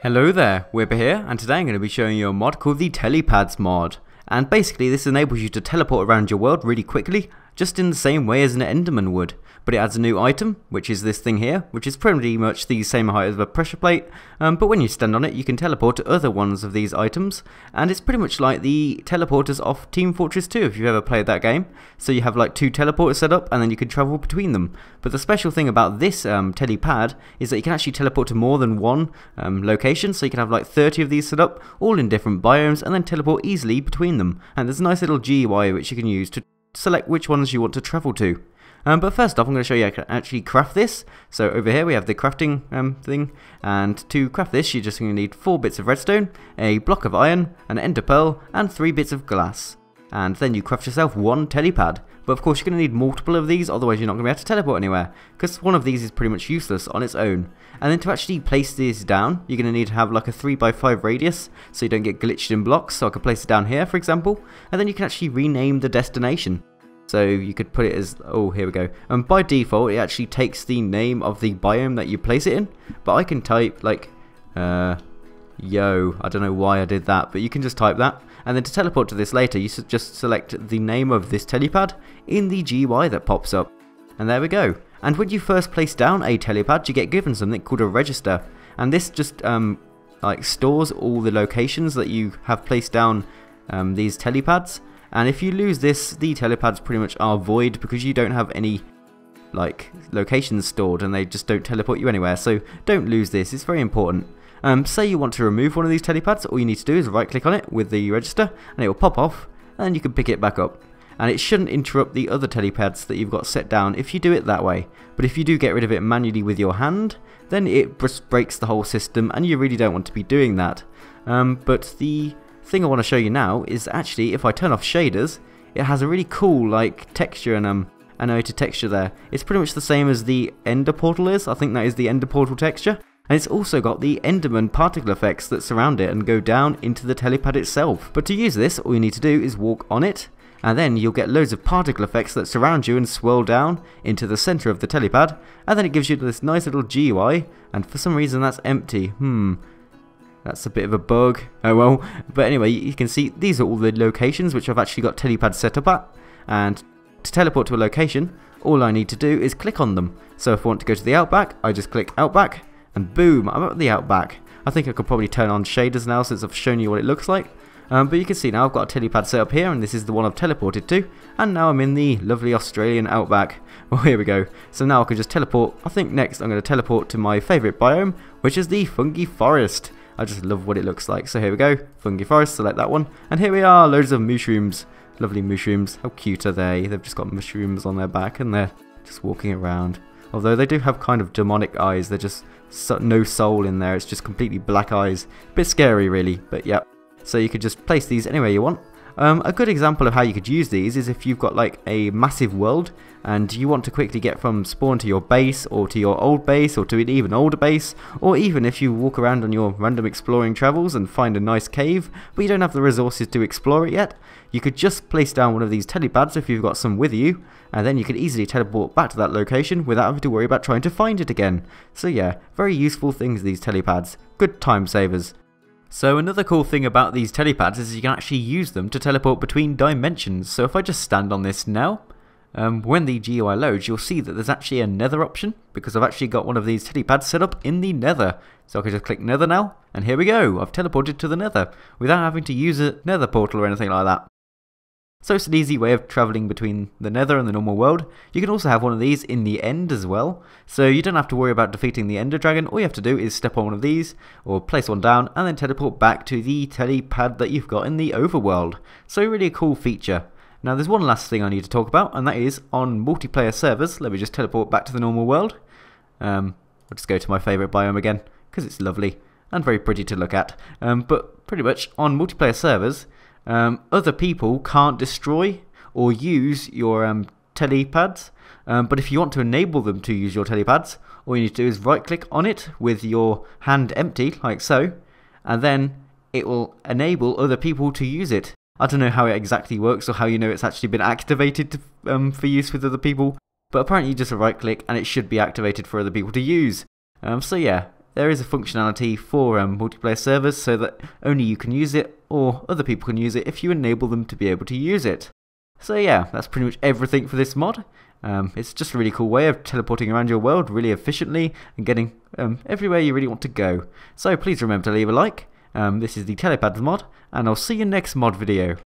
Hello there, Wipper here, and today I'm going to be showing you a mod called the Telepad Mod. And basically this enables you to teleport around your world really quickly, just in the same way as an Enderman would. But it adds a new item, which is this thing here, which is pretty much the same height as a pressure plate, but when you stand on it you can teleport to other ones of these items, and it's pretty much like the teleporters off Team Fortress 2 if you've ever played that game. So you have like two teleporters set up and then you can travel between them. But the special thing about this telepad is that you can actually teleport to more than one location, so you can have like 30 of these set up, all in different biomes, and then teleport easily between them. And there's a nice little GUI which you can use to select which ones you want to travel to. But first off, I'm going to show you how to actually craft this. So over here we have the crafting thing, and to craft this you're just going to need 4 bits of redstone, a block of iron, an ender pearl, and 3 bits of glass. And then you craft yourself one telepad. But of course you're going to need multiple of these, otherwise you're not going to be able to teleport anywhere, because one of these is pretty much useless on its own. And then to actually place these down, you're going to need to have like a 3x5 radius, so you don't get glitched in blocks. So I could place it down here, for example, and then you can actually rename the destination. So you could put it as, oh here we go, and by default it actually takes the name of the biome that you place it in, but I can type like, yo, I don't know why I did that, but you can just type that, and then to teleport to this later you should just select the name of this telepad in the GUI that pops up, and there we go. And when you first place down a telepad you get given something called a register, and this just like stores all the locations that you have placed down these telepads. And if you lose this, the telepads pretty much are void because you don't have any like locations stored and they just don't teleport you anywhere. So don't lose this, it's very important. Say you want to remove one of these telepads, all you need to do is right click on it with the register and it will pop off, and then you can pick it back up. And it shouldn't interrupt the other telepads that you've got set down if you do it that way. But if you do get rid of it manually with your hand, then it just breaks the whole system and you really don't want to be doing that. But the thing I want to show you now is actually if I turn off shaders, it has a really cool like texture and animated texture there. It's pretty much the same as the Ender portal is. I think that is the Ender portal texture, and it's also got the Enderman particle effects that surround it and go down into the telepad itself. But to use this, all you need to do is walk on it, and then you'll get loads of particle effects that surround you and swirl down into the center of the telepad, and then it gives you this nice little GUI, and for some reason that's empty. That's a bit of a bug, oh well. But anyway, you can see these are all the locations which I've actually got telepads set up at. And to teleport to a location, all I need to do is click on them. So if I want to go to the Outback, I just click Outback, and boom, I'm at the Outback. I think I could probably turn on shaders now since I've shown you what it looks like. But you can see now I've got a telepad set up here, and this is the one I've teleported to. And now I'm in the lovely Australian Outback. Well, here we go. So now I can just teleport. I think next I'm going to teleport to my favourite biome, which is the Fungi Forest. I just love what it looks like. So here we go, Fungi Forest, select that one, and here we are, loads of mushrooms. Lovely mushrooms. How cute are they? They've just got mushrooms on their back and they're just walking around. Although they do have kind of demonic eyes, they're just no soul in there, it's just completely black eyes. Bit scary really, but yeah. So you could just place these anywhere you want. A good example of how you could use these is if you've got like a massive world and you want to quickly get from spawn to your base, or to your old base, or to an even older base, or even if you walk around on your random exploring travels and find a nice cave but you don't have the resources to explore it yet, you could just place down one of these telepads if you've got some with you, and then you could easily teleport back to that location without having to worry about trying to find it again. So yeah, very useful things, these telepads, good time savers. So another cool thing about these telepads is you can actually use them to teleport between dimensions. So if I just stand on this now, when the GUI loads you'll see that there's actually a nether option, because I've actually got one of these telepads set up in the nether. So I can just click nether now, and here we go, I've teleported to the nether without having to use a nether portal or anything like that. So it's an easy way of travelling between the nether and the normal world. You can also have one of these in the end as well, so you don't have to worry about defeating the ender dragon. All you have to do is step on one of these, or place one down, and then teleport back to the telepad that you've got in the overworld. So really a cool feature. Now there's one last thing I need to talk about, and that is on multiplayer servers. Let me just teleport back to the normal world. I'll just go to my favourite biome again, because it's lovely and very pretty to look at. But pretty much on multiplayer servers, other people can't destroy or use your telepads, but if you want to enable them to use your telepads, all you need to do is right click on it with your hand empty, like so, and then it will enable other people to use it. I don't know how it exactly works or how you know it's actually been activated for use with other people, but apparently you just right click and it should be activated for other people to use. So yeah, there is a functionality for multiplayer servers so that only you can use it or other people can use it if you enable them to be able to use it. So yeah, that's pretty much everything for this mod. It's just a really cool way of teleporting around your world really efficiently and getting everywhere you really want to go. So please remember to leave a like. This is the Telepad Mod, and I'll see you next mod video.